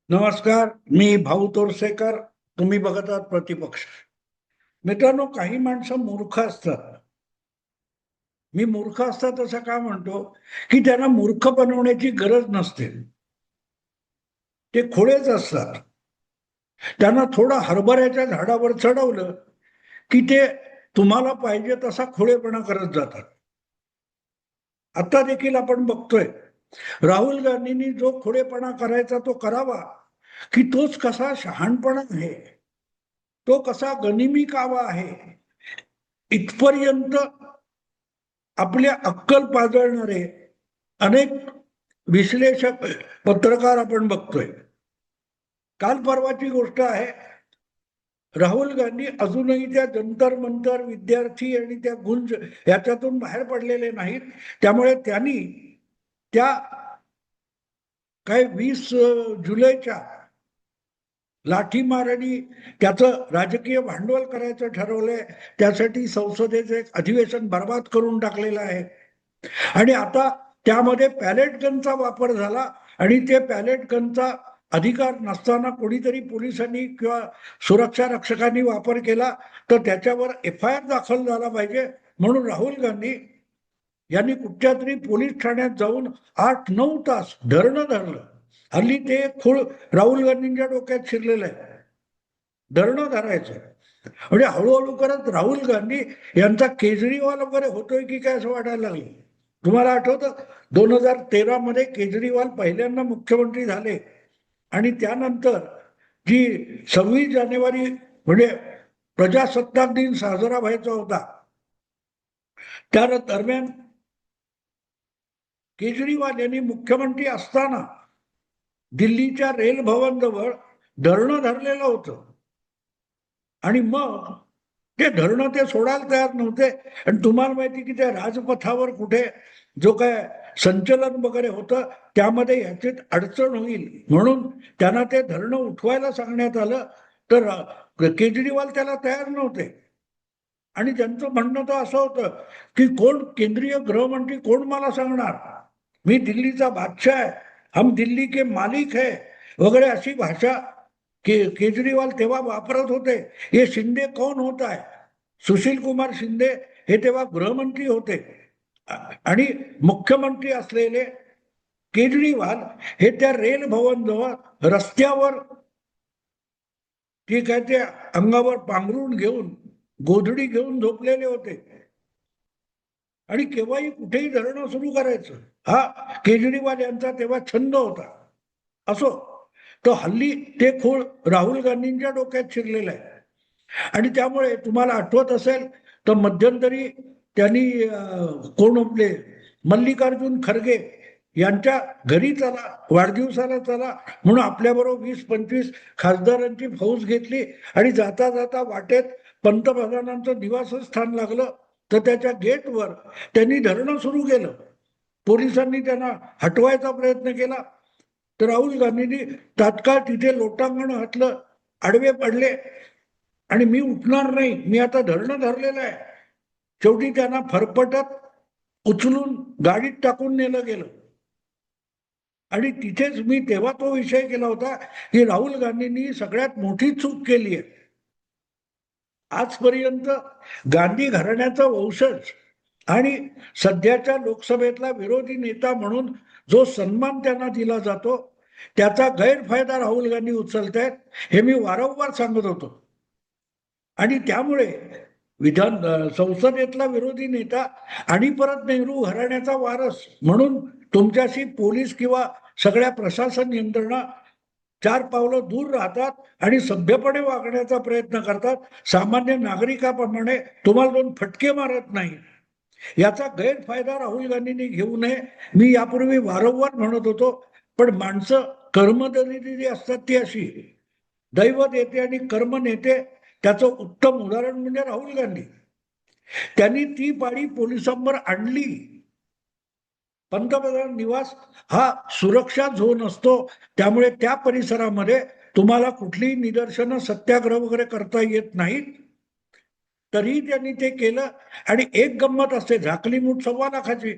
नमस्कार. मी भाऊ तोरसेकर. तुम्ही बघत आहात प्रतिपक्ष. मित्रांनो, काही माणसं मूर्ख असतात. मी मूर्ख असतात असं का म्हणतो, की त्यांना मूर्ख बनवण्याची गरज नसते. ते खोडेच असतात. त्यांना थोडं हरभऱ्याच्या झाडावर चढवलं की ते तुम्हाला पाहिजे तसा खोडेपणा करत जातात. आता देखील आपण बघतोय, राहुल गांधींनी जो खोडेपणा करायचा तो करावा, की तोच कसा शहाणपणा आहे, तो कसा गनिमी कावा आहे, इथपर्यंत आपल्या अक्कल पाजळणारे अनेक विश्लेषक, पत्रकार आपण बघतोय. काल परवाची गोष्ट आहे. राहुल गांधी अजूनही त्या जंतर मंतर विद्यार्थी आणि त्या गुंज याच्यातून बाहेर पडलेले नाहीत. त्यामुळे त्यांनी त्या काय 20 जुलैच्या लाठीमार आणि त्याचं राजकीय भांडवल करायचं ठरवलंय. त्यासाठी संसदेचं एक अधिवेशन बर्बाद करून टाकलेलं आहे. आणि आता त्यामध्ये पॅलेट गनचा वापर झाला आणि ते पॅलेट गनचा अधिकार नसताना कोणीतरी पोलिसांनी किंवा सुरक्षा रक्षकांनी वापर केला, तर त्याच्यावर FIR दाखल झाला पाहिजे म्हणून राहुल गांधी यांनी कुठच्या तरी पोलीस ठाण्यात जाऊन 8-9 तास धरणं धरलं. हल्ली ते खूळ राहुल गांधींच्या डोक्यात शिरलेलं आहे, धरणं धरायचं. म्हणजे हळूहळू करत राहुल गांधी यांचा केजरीवाल वगैरे होतोय की काय असं वाटायला लागलं. तुम्हाला आठवतं 2013 मध्ये केजरीवाल पहिल्यांदा मुख्यमंत्री झाले आणि त्यानंतर जी 26 जानेवारी म्हणजे प्रजासत्ताक दिन साजरा व्हायचा होता, त्या दरम्यान केजरीवाल यांनी मुख्यमंत्री असताना दिल्लीच्या रेल भवन जवळ धरणं धरलेलं होतं. आणि मग ते धरणं ते सोडायला तयार नव्हते. आणि तुम्हाला माहिती की त्या राजपथावर कुठे जो काय संचलन वगैरे होतं त्यामध्ये याची अडचण होईल म्हणून त्यांना ते धरणं उठवायला सांगण्यात आलं. तर केजरीवाल त्याला तयार नव्हते. आणि त्यांचं म्हणणं तर असं होतं की कोण केंद्रीय गृहमंत्री कोण मला सांगणार, मी दिल्लीचा बादशाह आहे, हम दिल्ली के मालिक है वगैरे अशी भाषा केजरीवाल तेव्हा वापरत होते. हे शिंदे कौन होता है, सुशील कुमार शिंदे हे तेव्हा गृहमंत्री होते. आणि मुख्यमंत्री असलेले केजरीवाल हे त्या रेल भवन जवळ रस्त्यावर ठीक आहे ते अंगावर पांघरून घेऊन गोधडी घेऊन झोपलेले होते. आणि केव्हाही कुठेही धरणं सुरू करायचं हा केजरीवाल यांचा तेव्हा छंद होता. असो, तो हल्ली ते खूळ राहुल गांधींच्या डोक्यात शिरलेलं आहे. आणि त्यामुळे तुम्हाला आठवत असेल तर मध्यंतरी त्यांनी कोण आपले मल्लिकार्जुन खरगे यांच्या घरी चला, वाढदिवसाला चला म्हणून आपल्याबरोबर 20-25 खासदारांची फौज घेतली आणि जाता जाता वाटेत पंतप्रधानांचं निवासस्थान लागलं तर त्याच्या गेटवर त्यांनी धरणं सुरू केलं. पोलिसांनी त्यांना हटवायचा प्रयत्न केला तर राहुल गांधींनी तात्काळ तिथे लोटांगण घातलं, आडवे पडले आणि मी उठणार नाही, मी आता धरणं धरलेलं आहे. शेवटी त्यांना फरफटत उचलून गाडीत टाकून नेलं गेलं. आणि तिथेच मी तेव्हा तो विषय केला होता की राहुल गांधींनी सगळ्यात मोठी चूक केली आहे. आजपर्यंत गांधी घराण्याचा वंशज आणि सध्याच्या लोकसभेतला विरोधी नेता म्हणून जो सन्मान त्यांना दिला जातो त्याचा गैरफायदा राहुल गांधी उचलत आहेत, हे मी वारंवार सांगत होतो. आणि त्यामुळे संसदेतला विरोधी नेता आणि परत नेहरू घराण्याचा वारस म्हणून तुमच्याशी पोलीस किंवा सगळ्या प्रशासन यंत्रणा 4 पावलं दूर राहतात आणि सभ्यपणे वागण्याचा प्रयत्न करतात. सामान्य नागरिकाप्रमाणे तुम्हाला 2 फटके मारत नाही. याचा गैरफायदा राहुल गांधींनी घेऊ नये, मी यापूर्वी वारंवार म्हणत होतो. पण माणसं कर्मदरिद्री असतात ती अशी, दैव देते आणि कर्म नेते. त्याचं उत्तम उदाहरण म्हणजे राहुल गांधी. त्यांनी ती पाळी पोलिसांवर आणली. पंतप्रधान निवास हा सुरक्षा झोन असतो, त्यामुळे त्या परिसरामध्ये तुम्हाला कुठलीही निदर्शनं सत्याग्रह वगैरे करता येत नाहीत. तरीही त्यांनी ते केलं. आणि एक गंमत असते, झाकली मूठ 1.25 लाखाची.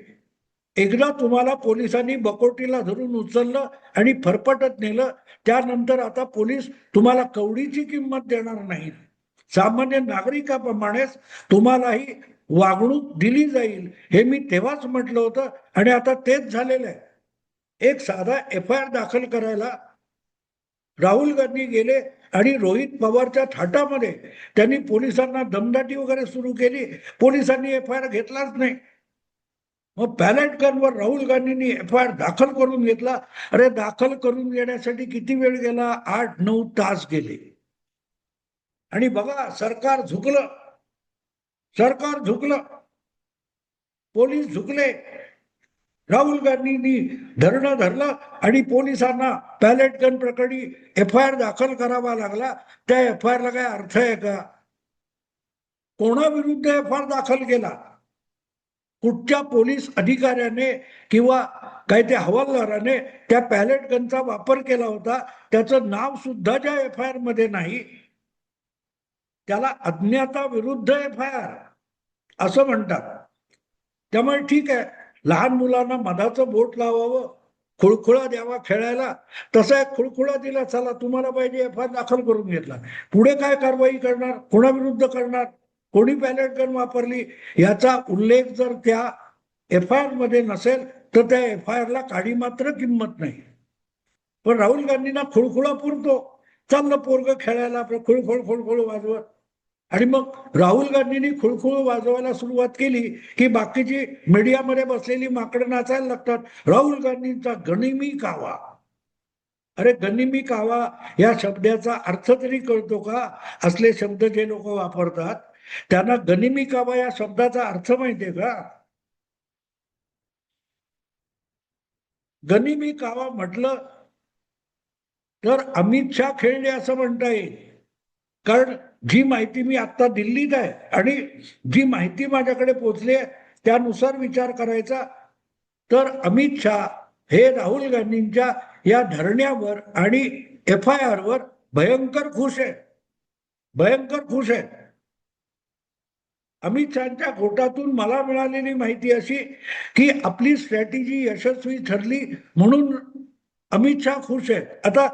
एकदा तुम्हाला पोलिसांनी बकोटीला धरून उचललं आणि फरफटत नेलं, त्यानंतर आता पोलीस तुम्हाला कवडीची किंमत देणार नाही. सामान्य नागरिकाप्रमाणेच तुम्हालाही वागणूक दिली जाईल हे मी तेव्हाच म्हटलं होतं आणि आता तेच झालेलं आहे. एक साधा FIR दाखल करायला राहुल गांधी गेले आणि रोहित पवारच्या थाटामध्ये त्यांनी पोलिसांना दमदाटी वगैरे सुरू केली. पोलिसांनी FIR घेतलाच नाही. मग पॅलेटगनवर राहुल गांधींनी FIR दाखल करून घेतला. अरे दाखल करून घेण्यासाठी किती वेळ गेला? 8-9 तास गेले. आणि बघा सरकार झुकलं, सरकार झुकलं, पोलीस झुकले. राहुल गांधींनी धरणं धरलं आणि पोलिसांना पॅलेट गन प्रकरणी FIR दाखल करावा लागला. त्या FIR ला काय अर्थ आहे का? कोणाविरुद्ध FIR दाखल केला? कुठच्या पोलीस अधिकाऱ्याने किंवा काही त्या हवालदाराने त्या पॅलेट गनचा वापर केला होता, त्याचं नाव सुद्धा ज्या FIR मध्ये नाही, त्याला अज्ञाता विरुद्ध FIR असं म्हणतात. त्यामुळे ठीक आहे, लहान मुलांना मधाचं बोट लावावं, खुळखुळा द्यावा खेळायला, तसा एक खुळखुळा दिला, चला तुम्हाला पाहिजे FIR दाखल करून घेतला. पुढे काय कारवाई करणार? कोणाविरुद्ध करणार? कोणी पॅलेट गन वापरली याचा उल्लेख जर त्या FIR मध्ये नसेल तर त्या FIR ला काडी मात्र किंमत नाही. पण राहुल गांधींना खुळखुळा पुरतो, चाललं पोरग खेळायला आपलं खुळखुळ खुळखुळ वाजवत. आणि मग राहुल गांधींनी खुळखुळ वाजवायला सुरुवात केली की बाकीची मीडियामध्ये बसलेली माकडं नाचायला लागतात. राहुल गांधींचा गनिमी कावा. अरे गनिमी कावा या शब्दाचा अर्थ तरी कळतो का? असले शब्द जे लोक वापरतात त्यांना गनिमी कावा या शब्दाचा अर्थ माहितीये का? गनिमी कावा म्हटलं तर अमित शाह खेळले असं म्हणता येईल. कारण जी माहिती मी आता दिल्लीत आहे आणि जी माहिती माझ्याकडे पोहोचली आहे त्यानुसार विचार करायचा तर अमित शाह हे राहुल गांधींच्या या धरण्यावर आणि FIR वर भयंकर खुश आहे, भयंकर खुश आहे. अमित शहाच्या घोटातून मला मिळालेली माहिती अशी की आपली स्ट्रॅटेजी यशस्वी ठरली म्हणून अमित शाह खुश आहेत. आता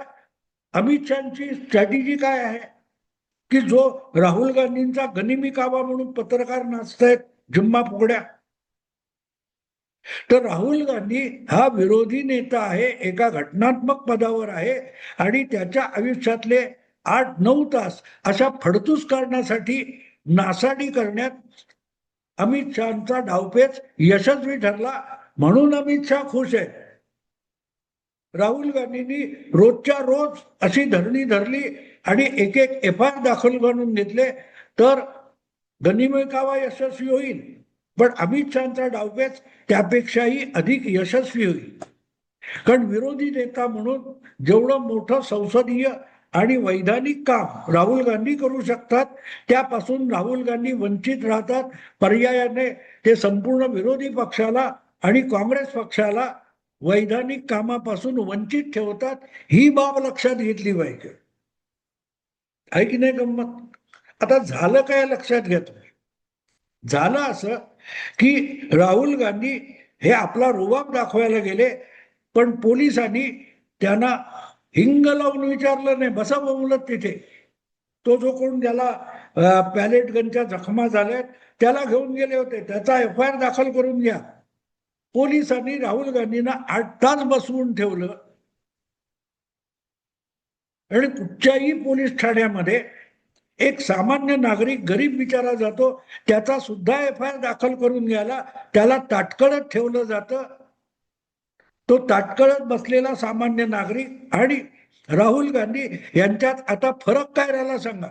अमित शहाची स्ट्रॅटेजी काय आहे की जो राहुल गांधींचा गनिमी कावा म्हणून पत्रकार नाचतायत जुम्मा फुगड्या, तर राहुल गांधी हा विरोधी नेता आहे, एका घटनात्मक पदावर आहे आणि त्याच्या आयुष्यातले 8-9 तास अशा फडतूस करण्यासाठी नासाडी करण्यात अमित शहाचा डावपेच यशस्वी ठरला म्हणून अमित शहा खुश आहे. राहुल गांधींनी रोजच्या रोज अशी धरणी धरली आणि एक एक FIR दाखल करून घेतले तर गनिमी कावा यशस्वी होईल. पण अमित शहाचा डावपेच त्यापेक्षाही अधिक यशस्वी होईल. कारण विरोधी नेता म्हणून जेवढं मोठं संसदीय आणि वैधानिक काम राहुल गांधी करू शकतात त्यापासून राहुल गांधी वंचित राहतात. पर्यायाने ते संपूर्ण विरोधी पक्षाला आणि काँग्रेस पक्षाला वैधानिक कामापासून वंचित ठेवतात. ही बाब लक्षात घेतली पाहिजे, आहे की नाही गंमत? आता झालं काय लक्षात घ्या तुम्ही. झालं असं की राहुल गांधी हे आपला रुबाब दाखवायला गेले पण पोलिसांनी त्यांना हिंग लावून विचारलं नाही, बसा बोलत तिथे. तो जो कोण ज्याला पॅलेट गनच्या जखमा झाल्यात त्याला घेऊन गेले होते, त्याचा FIR दाखल करून घ्या. पोलिसांनी राहुल गांधींना 8 तास बसवून ठेवलं आणि कुठच्याही पोलीस ठाण्यामध्ये एक सामान्य नागरिक गरीब बिचारा जातो त्याचा सुद्धा FIR दाखल करून घ्यायला त्याला ताटकळत ठेवलं जातं. तो ताटकळत बसलेला सामान्य नागरिक आणि राहुल गांधी यांच्यात आता फरक काय राहिला सांगा?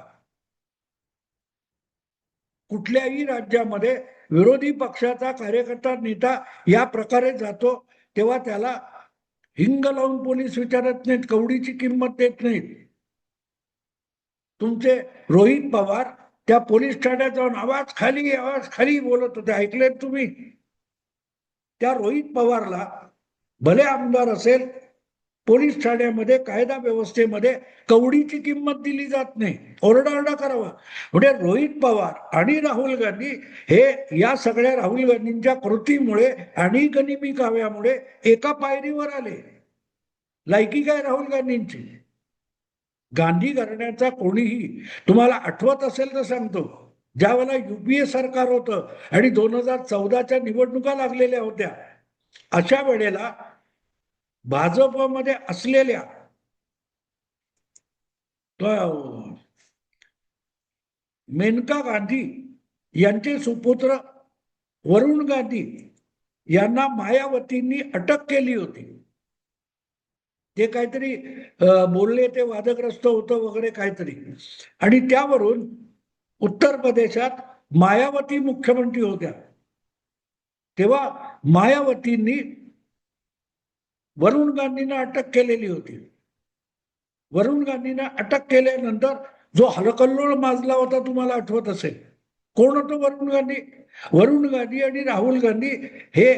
कुठल्याही राज्यामध्ये विरोधी पक्षाचा कार्यकर्ता नेता या प्रकारे जातो तेव्हा त्याला हिंग लावून पोलीस विचारत नाहीत, कवडीची किंमत देत नाहीत. तुमचे रोहित पवार त्या पोलीस ठाण्यात जाऊन आवाज खाली बोलत होते, ऐकलेत तुम्ही? त्या रोहित पवारला भले आमदार असेल पोलीस ठाण्यामध्ये कायदा व्यवस्थेमध्ये कवडीची किंमत दिली जात नाही. ओरडाओरडा करावा. म्हणजे रोहित पवार आणि राहुल गांधी हे या सगळ्या राहुल गांधींच्या कृतीमुळे आणि गनिमी काव्यामुळे एका पायरीवर आले. लायकी काय राहुल गांधींची? गांधी घराण्याचा कोणीही तुम्हाला आठवत असेल तर सांगतो, ज्या वेळेला युपीए सरकार होतं आणि 2014च्या निवडणुका लागलेल्या होत्या, अशा वेळेला भाजपमध्ये असलेल्या मेनका गांधी यांचे सुपुत्र वरुण गांधी यांना मायावतींनी अटक केली होती. ते काहीतरी बोलले, ते वादग्रस्त होतं वगैरे काहीतरी, आणि त्यावरून उत्तर प्रदेशात मायावती मुख्यमंत्री होत्या. तेव्हा मायावतींनी वरुण गांधींना अटक केलेली होती. वरुण गांधींना अटक केल्यानंतर जो हलकल्लोळ माजला होता तुम्हाला आठवत असेल. कोण होतं वरुण गांधी? वरुण गांधी आणि राहुल गांधी हे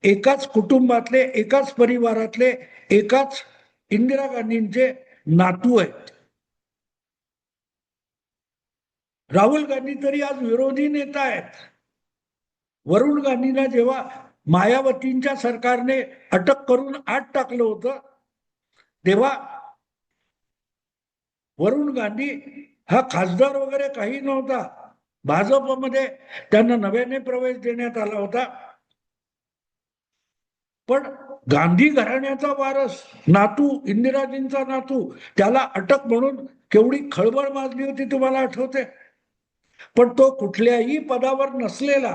एकाच कुटुंबातले, एकाच परिवारातले, एकाच इंदिरा गांधींचे नातू आहेत. राहुल गांधी तरी आज विरोधी नेता आहेत. वरुण गांधींना जेव्हा मायावतींच्या सरकारने अटक करून आत टाकलं होतं, तेव्हा वरुण गांधी हा खासदार वगैरे काही नव्हता. भाजपमध्ये त्यांना नव्याने प्रवेश देण्यात आला होता. पण गांधी घराण्याचा वारस, नातू, इंदिराजींचा नातू, त्याला अटक म्हणून केवढी खळबळ माजली होती तुम्हाला आठवते? पण तो कुठल्याही पदावर नसलेला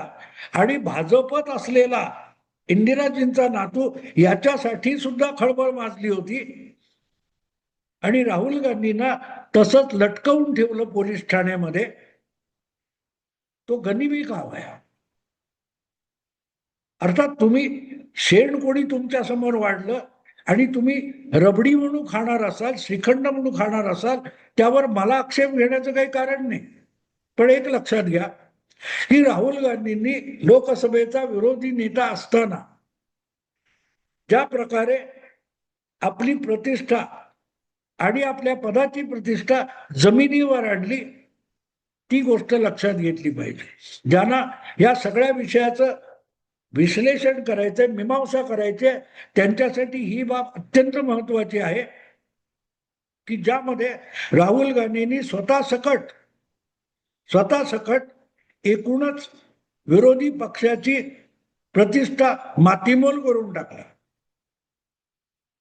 आणि भाजपत असलेला इंदिराजींचा नातू याच्यासाठी सुद्धा खळबळ माजली होती. आणि राहुल गांधींना तसंच लटकवून ठेवलं पोलीस ठाण्यामध्ये. तो गनिमी काव आहे. अर्थात तुम्ही शेण कोणी तुमच्या समोर वाढलं आणि तुम्ही रबडी म्हणून खाणार असाल, श्रीखंड म्हणून खाणार असाल, त्यावर मला आक्षेप घेण्याचं काही कारण नाही. पण एक लक्षात घ्या की राहुल गांधींनी लोकसभेचा विरोधी नेता असताना ज्या प्रकारे आपली प्रतिष्ठा आणि आपल्या पदाची प्रतिष्ठा जमिनीवर आणली, ती गोष्ट लक्षात घेतली पाहिजे. ज्यांना या सगळ्या विषयाचं विश्लेषण करायचंय, मीमांसा करायचे, त्यांच्यासाठी ही बाब अत्यंत महत्वाची आहे की ज्यामध्ये राहुल गांधींनी स्वतः सकट एकूणच विरोधी पक्षाची प्रतिष्ठा मातीमोल करून टाकला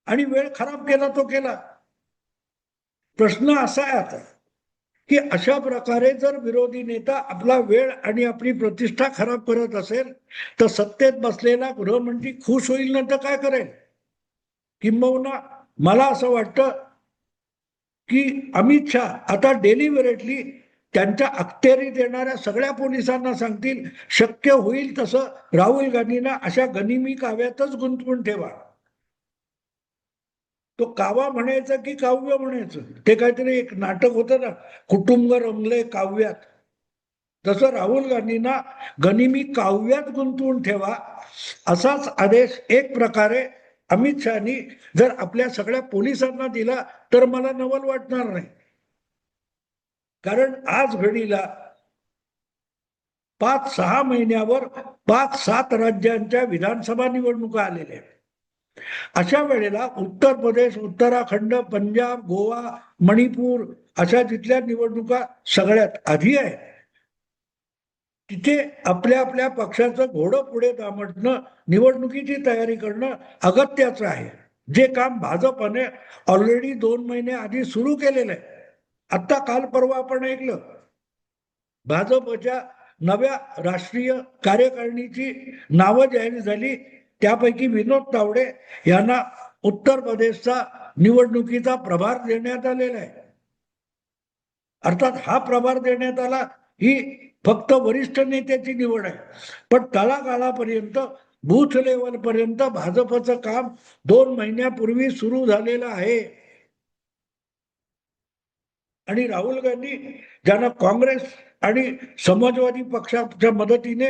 आणि वेळ खराब केला तो केला. प्रश्न असा आहे आता की अशा प्रकारे जर विरोधी नेता आपला वेळ आणि आपली प्रतिष्ठा खराब करत असेल तर सत्तेत बसलेला गृहमंत्री खुश होईल ना, तर काय करेल? किंबहुना मला असं वाटतं की अमित शहा आता डेलिव्हरेटली त्यांच्या अखत्यारीत येणाऱ्या सगळ्या पोलिसांना सांगतील, शक्य होईल तसं राहुल गांधींना अशा गनिमी काव्यातच गुंतवून ठेवा. तो कावा म्हणायचं की काव्य म्हणायचं, ते काहीतरी एक नाटक होतं ना, कुटुंब रमले काव्यात. तसं राहुल गांधींना गनिमी काव्यात गुंतवून ठेवा, असाच आदेश एक प्रकारे अमित शहानी जर आपल्या सगळ्या पोलिसांना दिला तर मला नवल वाटणार नाही. कारण आज घडीला 5-6 महिन्यावर 5-7 राज्यांच्या विधानसभा निवडणुका आलेल्या आहेत. अशा वेळेला उत्तर प्रदेश, उत्तराखंड, पंजाब, गोवा, मणिपूर अशा जिथल्या निवडणुका सगळ्यात आधी आहे, तिथे आपल्या आपल्या पक्षाचं घोडं पुढे दामटणं, निवडणुकीची तयारी करणं अगत्याचं आहे. जे काम भाजपने ऑलरेडी 2 महिने आधी सुरू केलेलं आहे. आता काल परवा आपण ऐकलं, भाजपच्या नव्या राष्ट्रीय कार्यकारिणीची नावं जाहीर झाली. त्यापैकी विनोद तावडे यांना उत्तर प्रदेशचा निवडणुकीचा प्रभार देण्यात आलेला आहे. अर्थात हा प्रभार देण्यात आला ही फक्त वरिष्ठ नेत्याची निवड आहे, पण तळागाळापर्यंत, बूथ लेवल पर्यंत भाजपचं काम 2 महिन्यापूर्वी सुरू झालेलं आहे. आणि राहुल गांधी ज्यांना काँग्रेस आणि समाजवादी पक्षाच्या मदतीने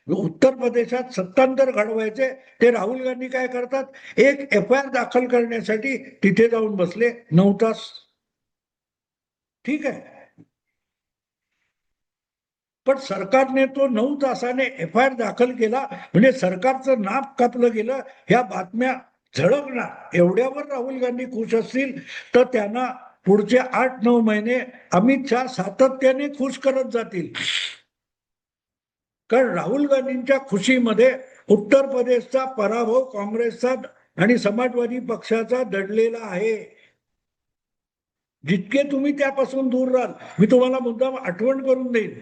उत्तर प्रदेशात सत्तांतर घडवायचे, ते राहुल गांधी काय करतात, एक FIR दाखल करण्यासाठी तिथे जाऊन बसले 9 तास. ठीक आहे, पण सरकारने तो 9 तासाने FIR दाखल केला म्हणजे सरकारचं नाक कापलं गेलं. ह्या बातम्या झळकणार एवढ्यावर राहुल गांधी खुश असतील तर त्यांना पुढचे 8-9 महिने अमित शहा सातत्याने खुश करत जातील. कारण राहुल गांधींच्या खुशीमध्ये उत्तर प्रदेशचा पराभव काँग्रेसचा आणि समाजवादी पक्षाचा दडलेला आहे. जितके तुम्ही त्यापासून दूर राहाल, मी तुम्हाला मुद्दाम आठवण करून देईन,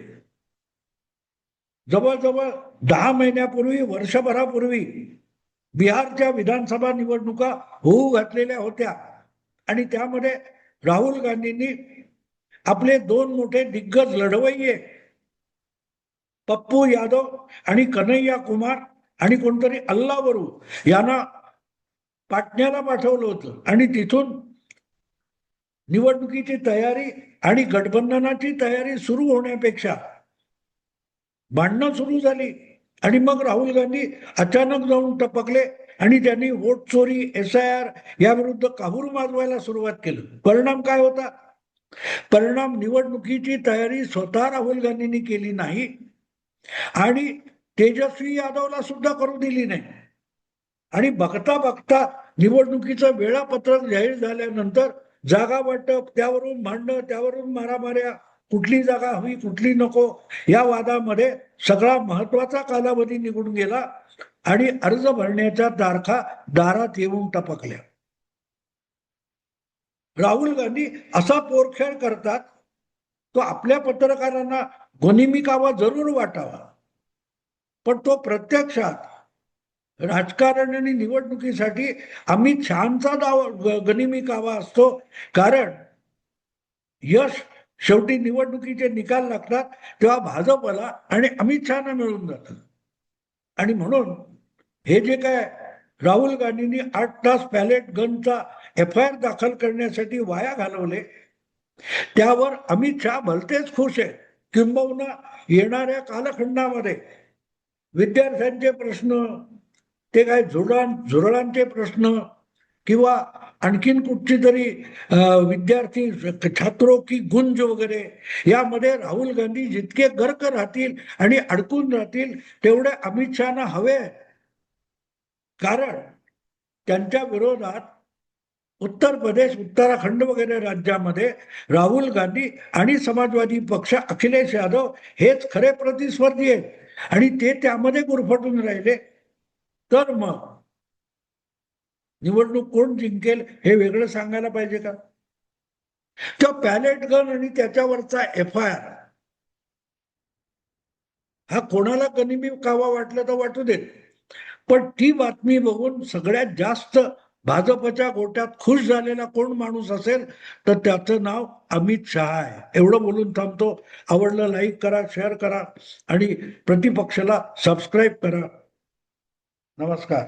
जवळजवळ 10 महिन्यापूर्वी, वर्षभरापूर्वी बिहारच्या विधानसभा निवडणुका होऊ घातलेल्या होत्या आणि त्यामध्ये राहुल गांधींनी आपले 2 मोठे दिग्गज लढवय्ये पप्पू यादव आणि कन्हैया कुमार आणि कोणतरी अल्लावरू यांना पाटण्याला पाठवलं होतं आणि तिथून निवडणुकीची तयारी आणि गठबंधनाची तयारी सुरू होण्यापेक्षा भांडणं सुरू झाली आणि मग राहुल गांधी अचानक जाऊन टपकले आणि त्यांनी वोट चोरी, SIR याविरुद्ध काहूर माजवायला सुरुवात केली. परिणाम काय होता? परिणाम निवडणुकीची तयारी स्वतः राहुल गांधींनी केली नाही आणि तेजस्वी यादवला सुद्धा करू दिली नाही. आणि बघता बघता निवडणुकीचं वेळापत्रक जाहीर झाल्यानंतर जागा वाटप, त्यावरून भांडणं, त्यावरून मारामाऱ्या, कुठली जागा हवी कुठली नको या वादामध्ये सगळा महत्वाचा कालावधी निघून गेला आणि अर्ज भरण्याच्या तारखा दारात येऊन टपकल्या. राहुल गांधी असा पोरखेळ करतात, तो आपल्या पत्रकारांना गनिमिकावा जरूर वाटावा, पण तो प्रत्यक्षात राजकारण आणि निवडणुकीसाठी अमित शहांचा गनिमी कावा असतो. कारण यश शेवटी निवडणुकीचे निकाल लागतात तेव्हा भाजपला आणि अमित शहाना मिळून जातं. आणि म्हणून हे जे काय राहुल गांधींनी 8 तास पॅलेट गनचा FIR दाखल करण्यासाठी वाया घालवले, त्यावर अमित शहा भलतेच खुश आहे. किंबहुना येणाऱ्या कालखंडामध्ये विद्यार्थ्यांचे प्रश्न, ते काय झुरळांचे प्रश्न किंवा आणखीन कुठची तरी विद्यार्थी छात्रों की गुंज वगैरे, यामध्ये राहुल गांधी जितके गर्क राहतील आणि अडकून राहतील तेवढे अमित शहाना हवे. कारण त्यांच्या विरोधात उत्तर प्रदेश, उत्तराखंड वगैरे राज्यामध्ये राहुल गांधी आणि समाजवादी पक्ष, अखिलेश यादव हेच खरे प्रतिस्पर्धी आहेत आणि ते त्यामध्ये गुरफटून राहिले. तर मग निवडणूक कोण जिंकेल हे वेगळं सांगायला पाहिजे का? त्या पॅलेट गन आणि त्याच्यावरचा FIR हा कोणाला गनिमी कावा वाटलं तर वाटू देत, पण ती बातमी बघून सगळ्यात जास्त भाजपच्या गोट्यात खुश झालेला कोण माणूस असेल तर त्याचं नाव अमित शहा आहे. एवढं बोलून थांबतो. आवडलं लाईक करा, शेअर करा आणि प्रतिपक्षाला सबस्क्राईब करा. नमस्कार.